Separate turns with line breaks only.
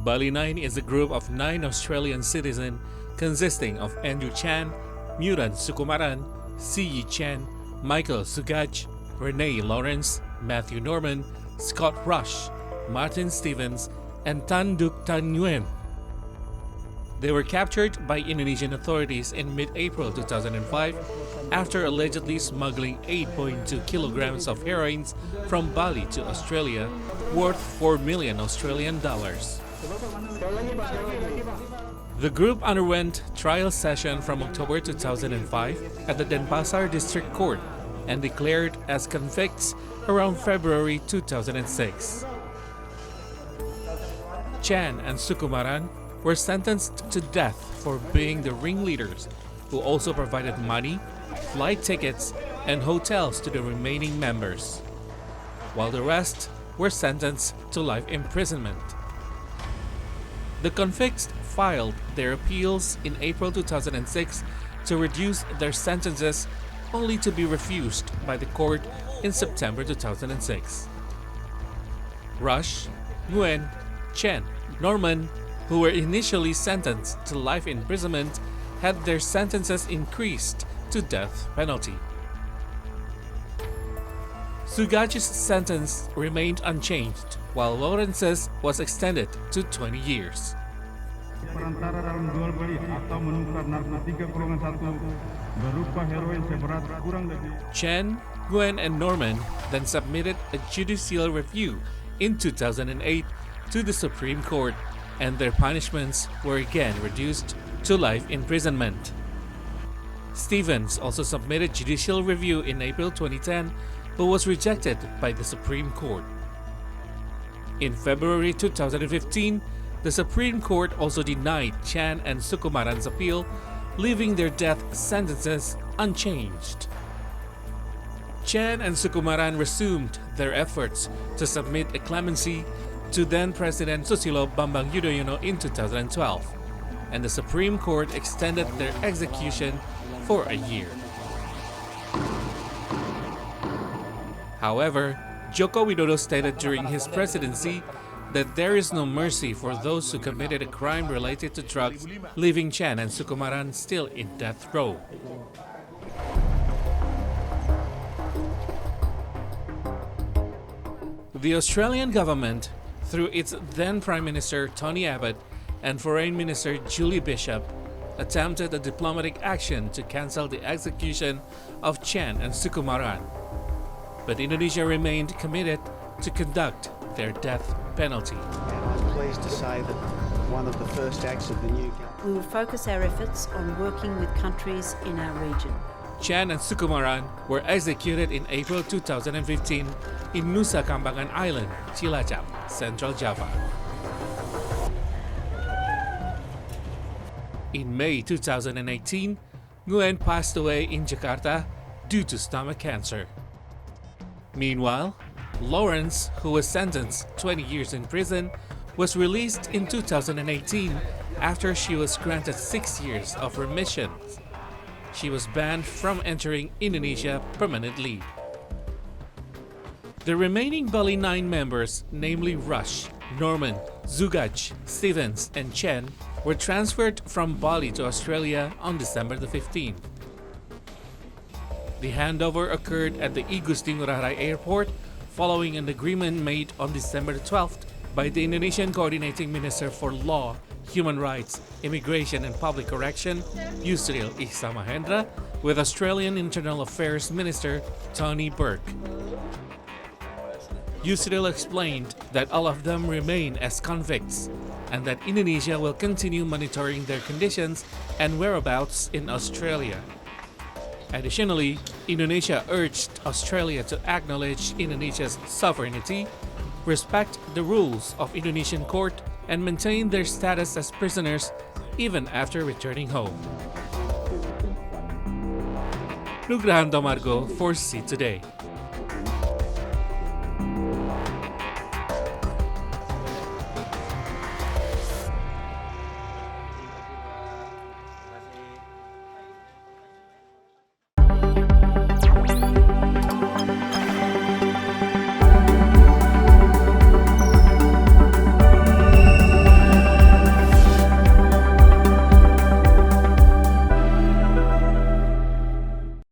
Bali 9 is a group of 9 Australian citizens consisting of Andrew Chan, Muran Sukumaran, C.E. Chen, Michael Sugaj, Renee Lawrence, Matthew Norman, Scott Rush, Martin Stevens, and Tan Duc Tan Nguyen. They were captured by Indonesian authorities in mid-April 2005 after allegedly smuggling 8.2 kilograms of heroin from Bali to Australia, worth 4 million Australian dollars. The group underwent trial session from October 2005 at the Denpasar District Court and declared as convicts around February 2006. Chan and Sukumaran were sentenced to death for being the ringleaders who also provided money, flight tickets, and hotels to the remaining members, while the rest were sentenced to life imprisonment. The convicts filed their appeals in April 2006 to reduce their sentences, only to be refused by the court in September 2006. Rush, Nguyen, Chen, Norman, who were initially sentenced to life imprisonment, had their sentences increased to death penalty. Sugaj's sentence remained unchanged, while Lawrence's was extended to 20 years.
Perantara dalam jual beli atau menukar narkotika golongan 1 berupa heroin seberat kurang lebih.
Chen, Nguyen, and Norman then submitted a judicial review in 2008 to the Supreme Court, and their punishments were again reduced to life imprisonment. Stevens also submitted judicial review in April 2010, but was rejected by the Supreme Court. In February 2015, the Supreme Court also denied Chan and Sukumaran's appeal, leaving their death sentences unchanged. Chan and Sukumaran resumed their efforts to submit a clemency to then-President Susilo Bambang Yudhoyono in 2012, and the Supreme Court extended their execution for a year. However, Joko Widodo stated during his presidency that there is no mercy for those who committed a crime related to drugs, leaving Chan and Sukumaran still in death row. The Australian government, through its then Prime Minister Tony Abbott and Foreign Minister Julie Bishop, attempted a diplomatic action to cancel the execution of Chan and Sukumaran. But Indonesia remained committed to conduct their death penalty.
And I'm pleased to say that one of the first acts of the new government.
We will focus our efforts on working with countries in our region.
Chan and Sukumaran were executed in April 2015 in Nusa Kambangan Island, Cilacap, Central Java. In May 2018, Nguyen passed away in Jakarta due to stomach cancer. Meanwhile, Lawrence, who was sentenced 20 years in prison, was released in 2018 after she was granted 6 years of remission. She was banned from entering Indonesia permanently. The remaining Bali 9 members, namely Rush, Norman, Sugaj, Stevens, and Chen, were transferred from Bali to Australia on December the 15th. The handover occurred at the Igusti Ngurah Rai Airport following an agreement made on December 12th by the Indonesian Coordinating Minister for Law, Human Rights, Immigration and Public Correction, Yusril Ihsan Mahendra, with Australian Internal Affairs Minister Tony Burke. Yusril explained that all of them remain as convicts and that Indonesia will continue monitoring their conditions and whereabouts in Australia. Additionally, Indonesia urged Australia to acknowledge Indonesia's sovereignty, respect the rules of Indonesian court, and maintain their status as prisoners even after returning home. Nugrahan Tomargo for See Today.